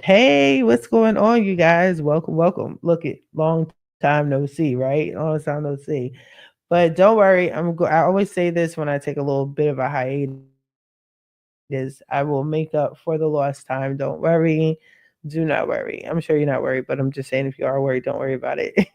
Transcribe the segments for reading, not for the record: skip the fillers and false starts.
Hey, what's going on, you guys? Welcome, welcome. Look it, long time no see, right? Long time no see. But don't worry, I always say this when I take a little bit of a hiatus. I will make up for the lost time. Don't worry. Do not worry. I'm sure you're not worried, but I'm just saying if you are worried, don't worry about it.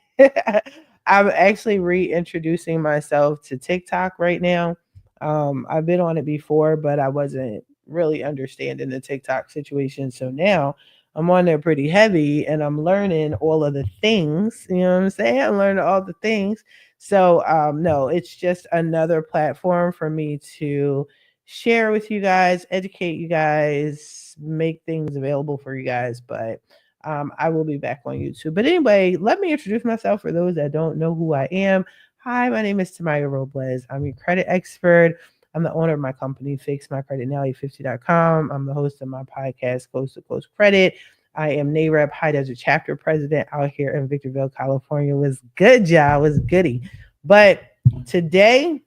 I'm actually reintroducing myself to TikTok right now. I've been on it before, but I wasn't really understanding the TikTok situation. So now I'm on there pretty heavy and I'm learning all of the things. You know what I'm saying? I'm learning all the things. So no, it's just another platform for me to share with you guys, educate you guys, make things available for you guys. But I will be back on YouTube. But anyway, let me introduce myself for those that don't know who I am. Hi, my name is Tamaya Robles. I'm your credit expert. I'm the owner of my company, FixMyCreditNow50.com. I'm the host of my podcast, Coast to Coast Credit. I am NAREP High Desert Chapter President out here in Victorville, California. Was good, y'all. Was goody. But today,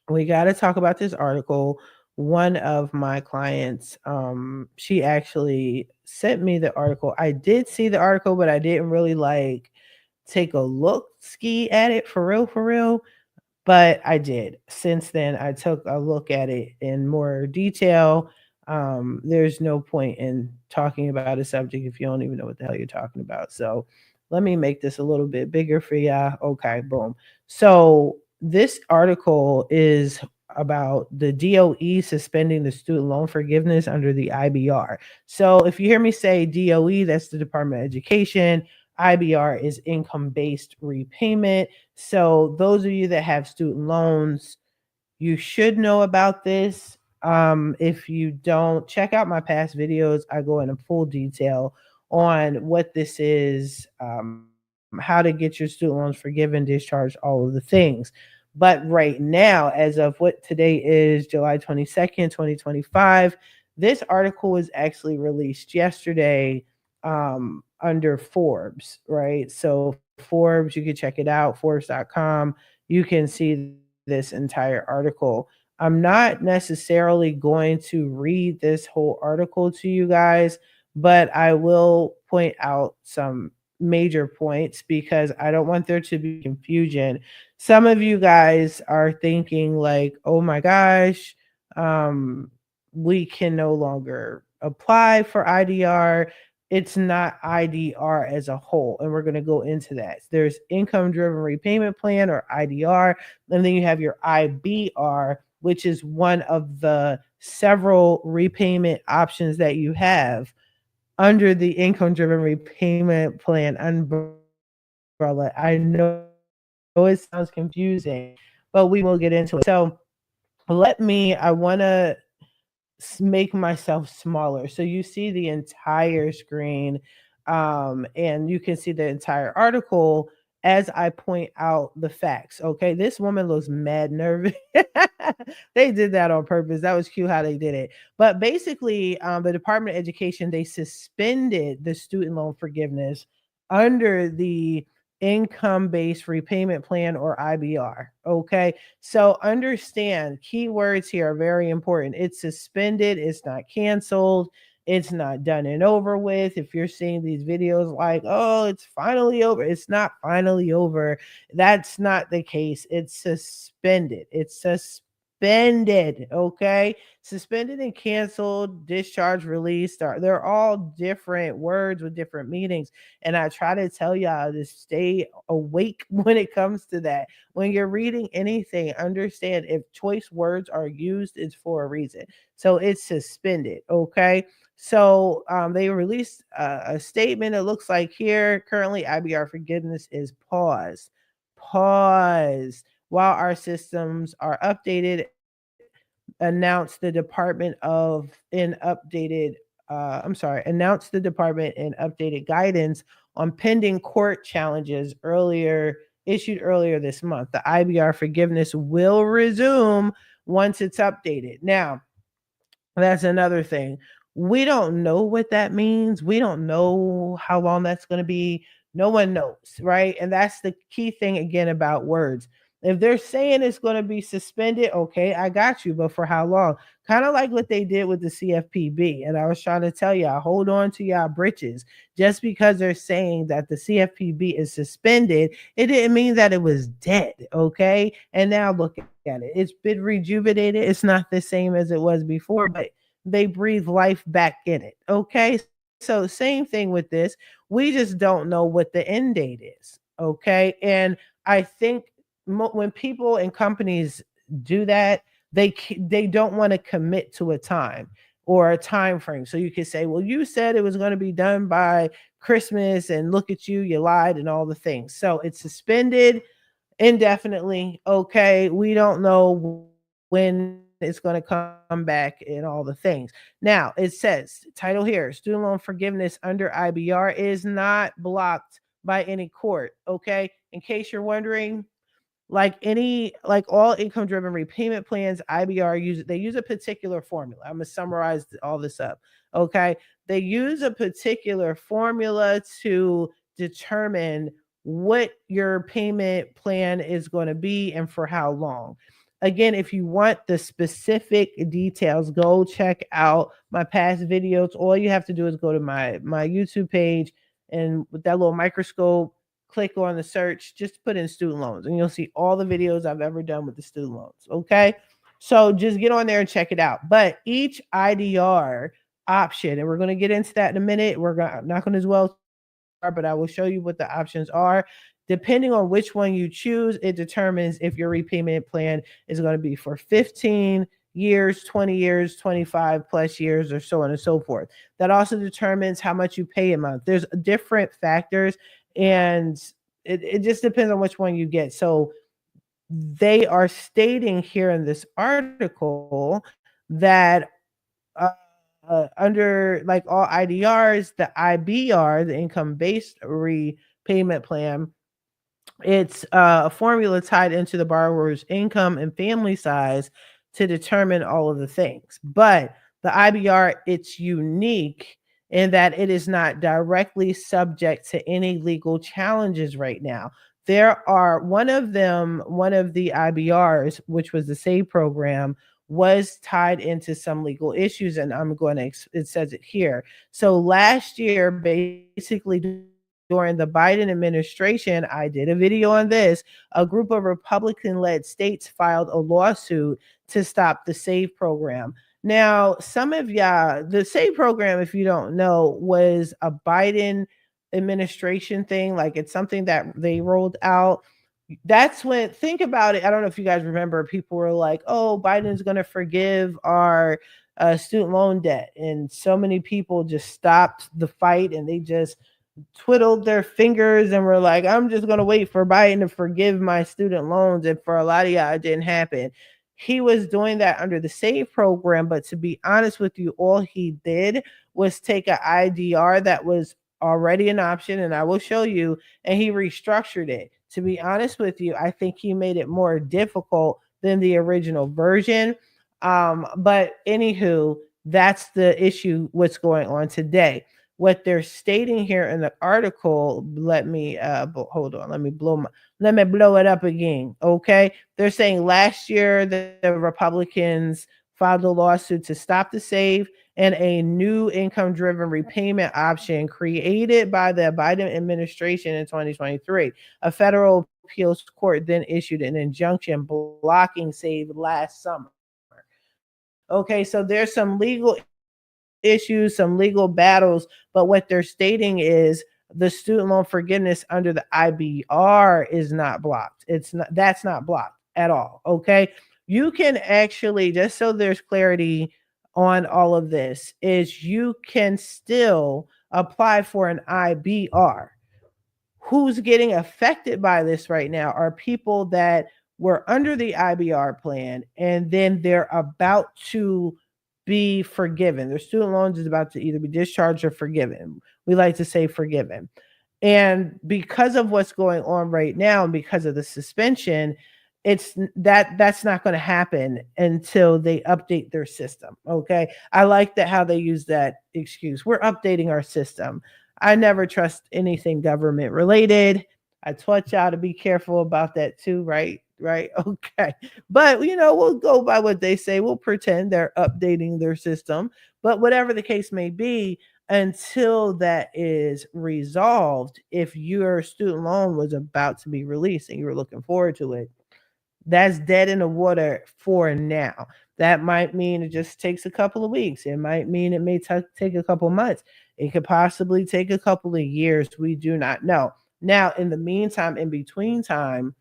we got to talk about this article. One of my clients, she actually sent me the article. I did see the article, but I didn't really like take a look ski at it for real, for real. But I did. Since then, I took a look at it in more detail. There's no point in talking about a subject if you don't even know what the hell you're talking about. So let me make this a little bit bigger for ya. Okay, boom. So this article is about the DOE suspending the student loan forgiveness under the IBR. So if you hear me say DOE, that's the Department of Education. IBR is income-based repayment. So those of you that have student loans, you should know about this. If you don't, check out my past videos. I go into full detail on what this is, how to get your student loans forgiven, discharged, all of the things. But right now, as of what today is, July 22nd, 2025, this article was actually released yesterday under Forbes, right? So Forbes, you can check it out, Forbes.com. You can see this entire article. I'm not necessarily going to read this whole article to you guys, but I will point out some major points because I don't want there to be confusion. Some of you guys are thinking like, "Oh my gosh, we can no longer apply for IDR." It's not IDR as a whole, and we're going to go into that. There's income driven repayment plan, or IDR, and then you have your IBR, which is one of the several repayment options that you have under the income driven repayment plan umbrella. I know it sounds confusing, but we will get into it. So I want to make myself smaller so you see the entire screen, and you can see the entire article as I point out the facts. Okay, this woman looks mad nervous. They did that on purpose. That was cute how they did it. But basically, the Department of Education, they suspended the student loan forgiveness under the income-based repayment plan, or IBR. Okay, so understand, keywords here are very important. It's suspended, it's not canceled, it's not done and over with. If you're seeing these videos like, "Oh, it's finally over," it's not finally over. That's not the case. It's suspended. It's suspended. Okay, suspended and canceled, discharge, released, they're all different words with different meanings. And I try to tell y'all to stay awake when it comes to that. When you're reading anything, understand if choice words are used, it's for a reason. So it's suspended. Okay. So they released a statement. It looks like here currently IBR forgiveness is paused. Pause while our systems are updated. Announced the Department of in updated. Announced the department in updated guidance on pending court challenges issued earlier this month. The IBR forgiveness will resume once it's updated. Now, that's another thing. We don't know what that means. We don't know how long that's going to be. No one knows, right? And that's the key thing again about words. If they're saying it's going to be suspended, okay, I got you, but for how long? Kind of like what they did with the CFPB. And I was trying to tell y'all, hold on to y'all britches. Just because they're saying that the CFPB is suspended, it didn't mean that it was dead, okay? And now look at it. It's been rejuvenated. It's not the same as it was before, but they breathe life back in it, okay? So same thing with this. We just don't know what the end date is, okay? And I think when people and companies do that, they don't want to commit to a time or a time frame. So you could say, well, you said it was going to be done by Christmas, and look at you, you lied, and all the things. So it's suspended indefinitely. Okay, we don't know when it's going to come back and all the things. Now it says, title here, student loan forgiveness under IBR is not blocked by any court. Okay, in case you're wondering, like all income driven repayment plans, they use a particular formula. I'm gonna summarize all this up. Okay, they use a particular formula to determine what your payment plan is going to be and for how long. Again, if you want the specific details, go check out my past videos. All you have to do is go to my YouTube page, and with that little microscope, click on the search, just put in student loans, and you'll see all the videos I've ever done with the student loans. Okay, so just get on there and check it out. But each IDR option, and we're going to get into that in a minute. I'm not going to dwell, but I will show you what the options are. Depending on which one you choose, it determines if your repayment plan is going to be for 15 years, 20 years, 25 plus years, or so on and so forth. That also determines how much you pay a month. There's different factors, and it just depends on which one you get. So they are stating here in this article that under like all IDRs, the IBR, the income-based repayment plan, it's a formula tied into the borrower's income and family size to determine all of the things. But the IBR, it's unique in that it is not directly subject to any legal challenges right now. There are one of the IBRs, which was the SAVE program, was tied into some legal issues, and I'm going to, it says it here. So last year, basically during the Biden administration, I did a video on this. A group of Republican-led states filed a lawsuit to stop the SAVE program. Now, some of y'all, the SAVE program, if you don't know, was a Biden administration thing. Like, it's something that they rolled out. That's when, think about it. I don't know if you guys remember, people were like, oh, Biden's going to forgive our student loan debt. And so many people just stopped the fight, and they just twiddled their fingers and were like, I'm just going to wait for Biden to forgive my student loans. And for a lot of y'all, it didn't happen. He was doing that under the SAVE program. But to be honest with you, all he did was take an IDR that was already an option, and I will show you, and he restructured it. To be honest with you, I think he made it more difficult than the original version. But anywho, that's the issue, what's going on today. What they're stating here in the article, let me hold on, let me blow it up again. Okay, they're saying last year the Republicans filed a lawsuit to stop the SAVE and a new income-driven repayment option created by the Biden administration in 2023. A federal appeals court then issued an injunction blocking SAVE last summer. Okay, so there's some legal issues, some legal battles, but what they're stating is the student loan forgiveness under the IBR is not blocked. That's not blocked at all. Okay, you can actually, just so there's clarity on all of this, is you can still apply for an IBR. Who's getting affected by this right now are people that were under the IBR plan, and then they're about to be forgiven. Their student loans is about to either be discharged or forgiven. We like to say forgiven. And because of what's going on right now, and because of the suspension, that's not going to happen until they update their system. Okay, I like that how they use that excuse. We're updating our system. I never trust anything government related. I taught y'all to be careful about that too, right? right? Okay. But, we'll go by what they say. We'll pretend they're updating their system. But whatever the case may be, until that is resolved, if your student loan was about to be released and you were looking forward to it, that's dead in the water for now. That might mean it just takes a couple of weeks. It might mean it may take a couple of months. It could possibly take a couple of years. We do not know. Now, in the meantime, in between time,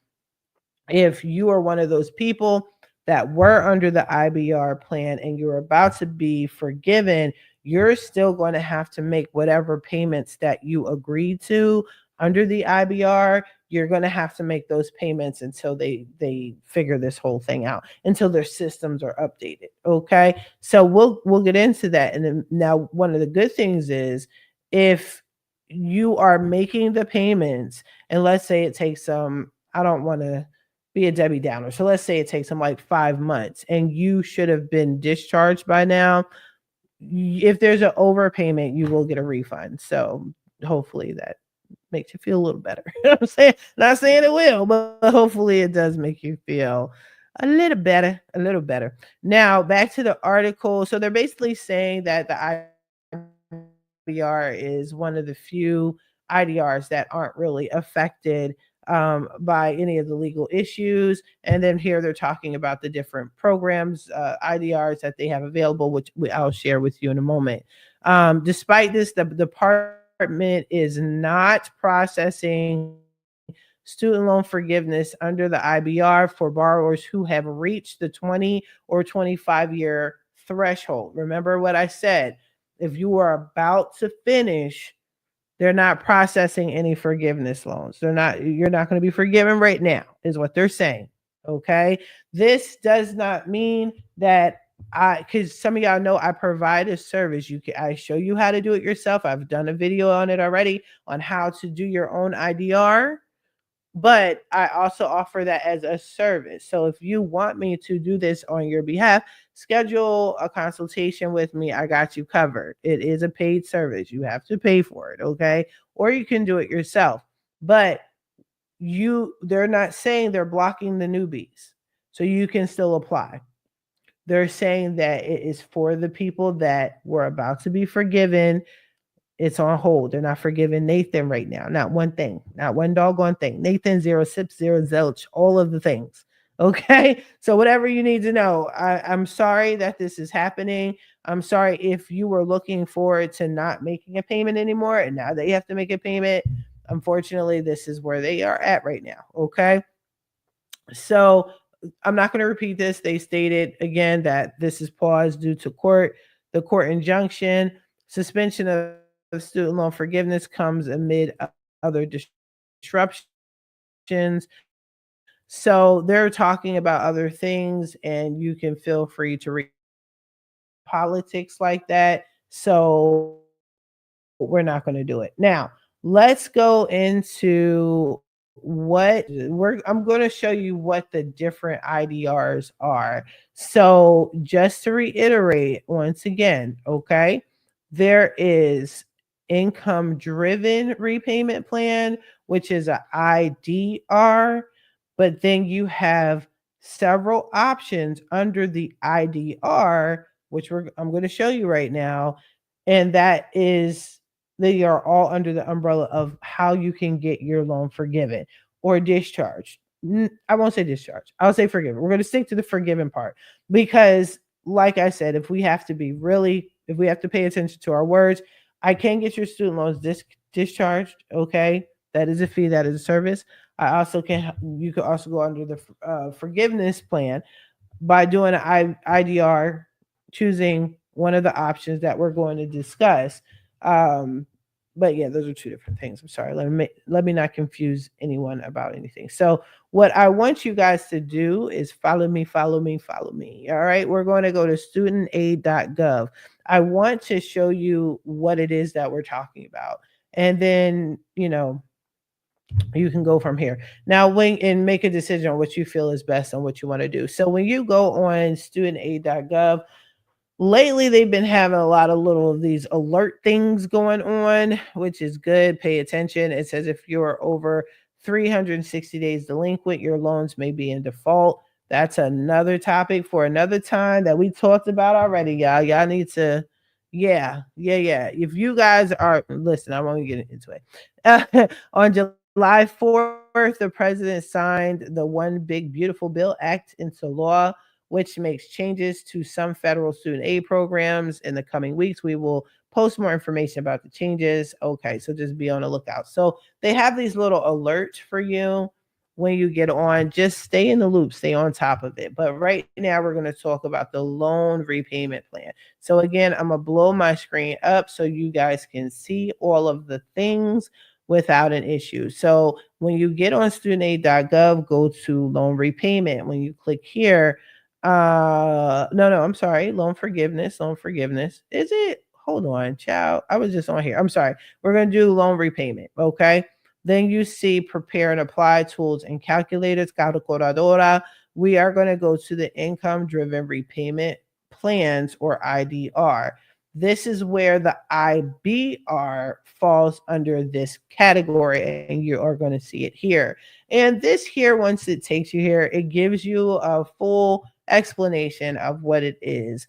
if you are one of those people that were under the IBR plan and you're about to be forgiven, you're still going to have to make whatever payments that you agreed to under the IBR. You're going to have to make those payments until they figure this whole thing out, until their systems are updated. Okay, so we'll get into that. And then now, one of the good things is, if you are making the payments, and let's say it takes I don't want to be a Debbie Downer. So let's say it takes them like 5 months and you should have been discharged by now. If there's an overpayment, you will get a refund. So hopefully that makes you feel a little better. You know what I'm saying? Not saying it will, but hopefully it does make you feel a little better, a little better. Now, back to the article. So they're basically saying that the IBR is one of the few IDRs that aren't really affected by any of the legal issues. And then here they're talking about the different programs, IDRs that they have available, which I'll share with you in a moment. Despite this, the department is not processing student loan forgiveness under the IBR for borrowers who have reached the 20 or 25-year threshold. Remember what I said. If you are about to finish, they're not processing any forgiveness loans. You're not going to be forgiven right now, is what they're saying. Okay. This does not mean that because some of y'all know I provide a service. I show you how to do it yourself. I've done a video on it already on how to do your own IDR. But I also offer that as a service. So if you want me to do this on your behalf, schedule a consultation with me. I got you covered. It is a paid service. You have to pay for it, okay? Or you can do it yourself. But they're not saying they're blocking the newbies. So you can still apply. They're saying that it is for the people that were about to be forgiven. It's on hold. They're not forgiving Nathan right now. Not one thing. Not one doggone thing. Nathan, 0 sips, 0 zilch, all of the things. Okay? So whatever you need to know, I'm sorry that this is happening. I'm sorry if you were looking forward to not making a payment anymore and now that you have to make a payment. Unfortunately, this is where they are at right now. Okay? So I'm not going to repeat this. They stated again that this is paused due to the court injunction. Suspension of student loan forgiveness comes amid other disruptions. So they're talking about other things, and you can feel free to read politics like that. So we're not going to do it. Now, let's go into I'm going to show you what the different IDRs are. So just to reiterate once again, okay, there is income driven repayment plan, which is a IDR, but then you have several options under the IDR, which I'm going to show you right now, and they are all under the umbrella of how you can get your loan forgiven or discharged. I won't say discharged. I'll say forgiven. We're going to stick to the forgiven part because, like I said, if we have to pay attention to our words, I can get your student loans discharged. Okay. That is a fee. That is a service. You could also go under the forgiveness plan by doing an IDR, choosing one of the options that we're going to discuss. But yeah, those are two different things. I'm sorry. Let me not confuse anyone about anything. So what I want you guys to do is follow me. All right. We're going to go to studentaid.gov. I want to show you what it is that we're talking about. And then, you can go from here. Now, and make a decision on what you feel is best and what you want to do. So when you go on studentaid.gov, lately they've been having a lot of these alert things going on, which is good. Pay attention. It says if you're over 360 days delinquent, your loans may be in default. That's another topic for another time that we talked about already, y'all. Y'all need to, yeah. If you guys are, listen, I won't get into it. On July 4th, the president signed the One Big Beautiful Bill Act into law, which makes changes to some federal student aid programs. In the coming weeks, we will post more information about the changes. Okay, so just be on the lookout. So they have these little alerts for you when you get on. Just stay in the loop, stay on top of it. But right now, we're going to talk about the loan repayment plan. So again, I'm going to blow my screen up so you guys can see all of the things without an issue. So when you get on studentaid.gov, go to loan repayment. When you click here, no, I'm sorry, loan forgiveness. Is it? Hold on, child. I was just on here. I'm sorry. We're going to do loan repayment. Okay. Then you see prepare and apply tools and calculators, calculadora. We are going to go to the income driven repayment plans, or IDR. This is where the IBR falls under this category, and you are going to see it here. And this here, once it takes you here, it gives you a full explanation of what it is.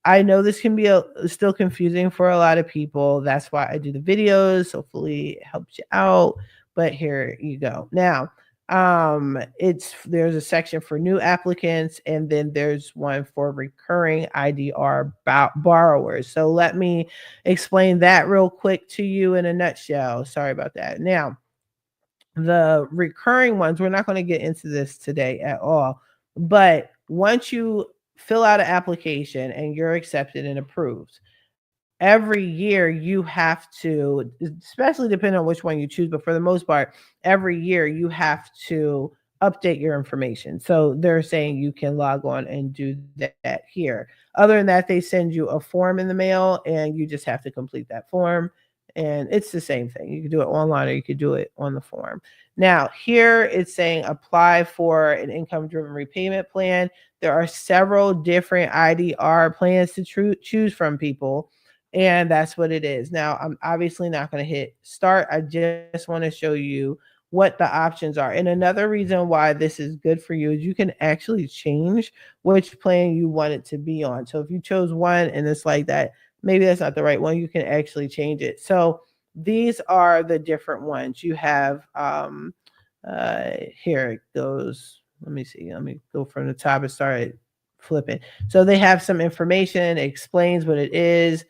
I know this can be still confusing for a lot of people. That's why I do the videos. Hopefully it helps you out. But here you go. Now, there's a section for new applicants, and then there's one for recurring IDR borrowers. So let me explain that real quick to you in a nutshell. Sorry about that. Now, the recurring ones, we're not going to get into this today at all. But once you fill out an application and you're accepted and approved, every year you have to, especially depending on which one you choose, but for the most part, every year you have to update your information. So they're saying you can log on and do that here. Other than that, they send you a form in the mail and you just have to complete that form. And it's the same thing. You can do it online or you could do it on the form. Now, here it's saying apply for an income driven repayment plan. There are several different IDR plans to choose from, people. And that's what it is. Now, I'm obviously not going to hit start. I just want to show you what the options are. And another reason why this is good for you is you can actually change which plan you want it to be on. So if you chose one and it's like that, maybe that's not the right one, you can actually change it. So these are the different ones. You have, here it goes. Let me see. Let me go from the top and start flipping. So they have some information, explains what it is.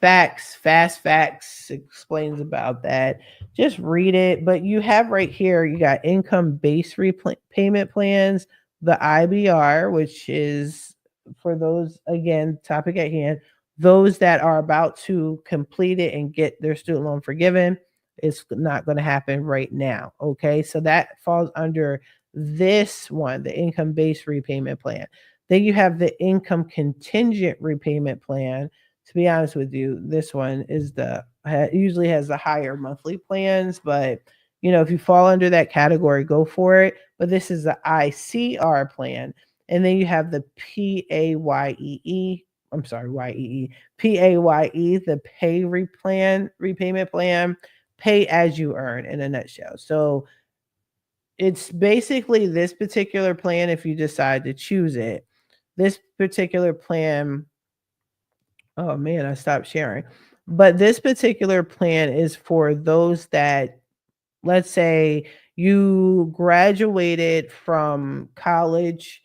Facts, fast facts explains about that. Just read it. But you have right here, you got income-based repayment plans, the IBR, which is for those, again, topic at hand, those that are about to complete it and get their student loan forgiven. It's not going to happen right now. Okay. So that falls under this one, the income-based repayment plan. Then you have the income contingent repayment plan. To be honest with you, this one is usually has the higher monthly plans, but if you fall under that category, go for it. But this is the ICR plan. And then you have the PAYE, I'm sorry, PAYE, the repayment plan, pay as you earn in a nutshell. So it's basically this particular plan if you decide to choose it. This particular plan, oh man, I stopped sharing. But this particular plan is for those that, let's say you graduated from college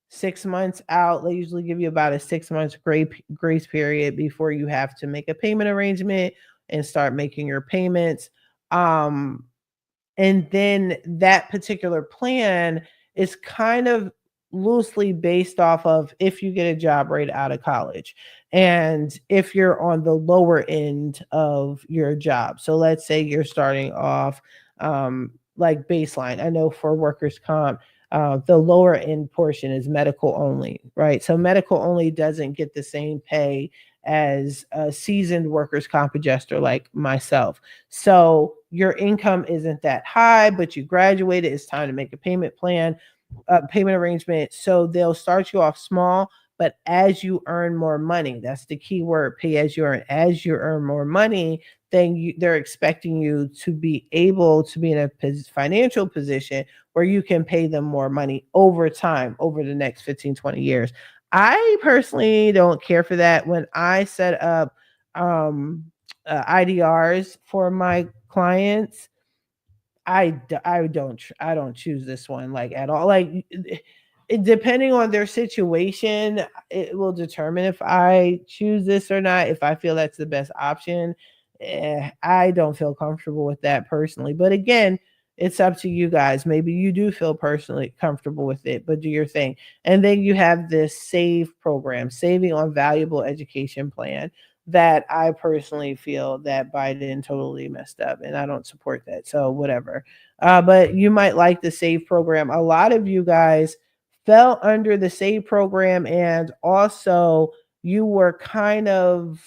6 months out. They usually give you about a 6 months grace period before you have to make a payment arrangement and start making your payments. And then that particular plan is kind of loosely based off of if you get a job right out of college and if you're on the lower end of your job. So let's say you're starting off like baseline. I know for workers' comp, the lower end portion is medical only, right? So medical only doesn't get the same pay as a seasoned workers' comp adjuster like myself. So your income isn't that high, but you graduated. It's time to make a payment arrangement. So they'll start you off small, But as you earn more money, that's the key word, pay as you earn. As you earn more money, then they're expecting you to be able to be in a financial position where you can pay them more money over time, over the next 15, 20 years. I personally don't care for that. When I set up IDRs for my clients, I don't choose this one like at all. Like depending on their situation, it will determine if I choose this or not. If I feel that's the best option, I don't feel comfortable with that personally. But again, it's up to you guys. Maybe you do feel personally comfortable with it, but do your thing. And then you have this SAVE program, Saving on Valuable Education Plan, that I personally feel that Biden totally messed up, and I don't support that. So whatever. But you might like the SAVE program. A lot of you guys fell under the SAVE program, and also you were kind of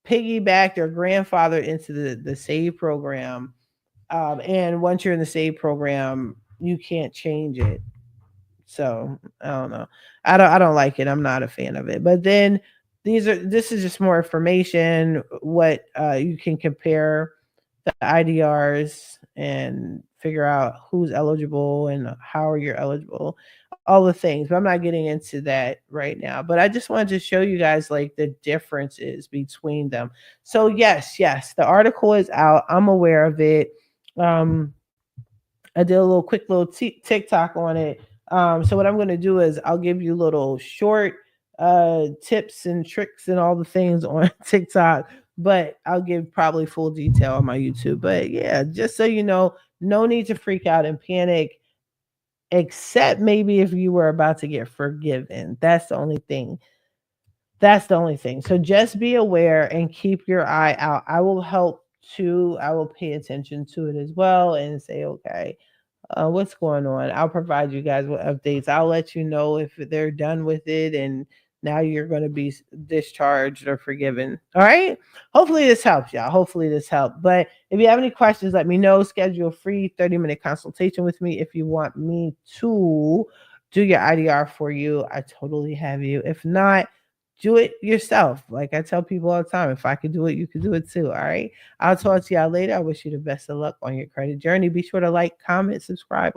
piggybacked or grandfathered into the SAVE program. And once you're in the SAVE program, you can't change it. So I don't know. I don't like it. I'm not a fan of it. But then this is just more information, what you can compare the IDRs and figure out who's eligible and how you're eligible, all the things. But I'm not getting into that right now. But I just wanted to show you guys like the differences between them. So yes, the article is out. I'm aware of it. Um, I did a quick little TikTok on it. So what I'm going to do is I'll give you little short tips and tricks and all the things on TikTok, but I'll give probably full detail on my YouTube. But yeah, just so you know, no need to freak out and panic, except maybe if you were about to get forgiven. That's the only thing. That's the only thing. So just be aware and keep your eye out. I will help too. I will pay attention to it as well and say, okay, what's going on. I'll provide you guys with updates. I'll let you know if they're done with it and now you're going to be discharged or forgiven. All right. Hopefully this helps, y'all. Hopefully this helped. But if you have any questions, let me know. Schedule a free 30-minute consultation with me if you want me to do your IDR for you. I totally have you. If not, do it yourself. Like I tell people all the time, if I could do it, you could do it too. All right. I'll talk to y'all later. I wish you the best of luck on your credit journey. Be sure to like, comment, subscribe.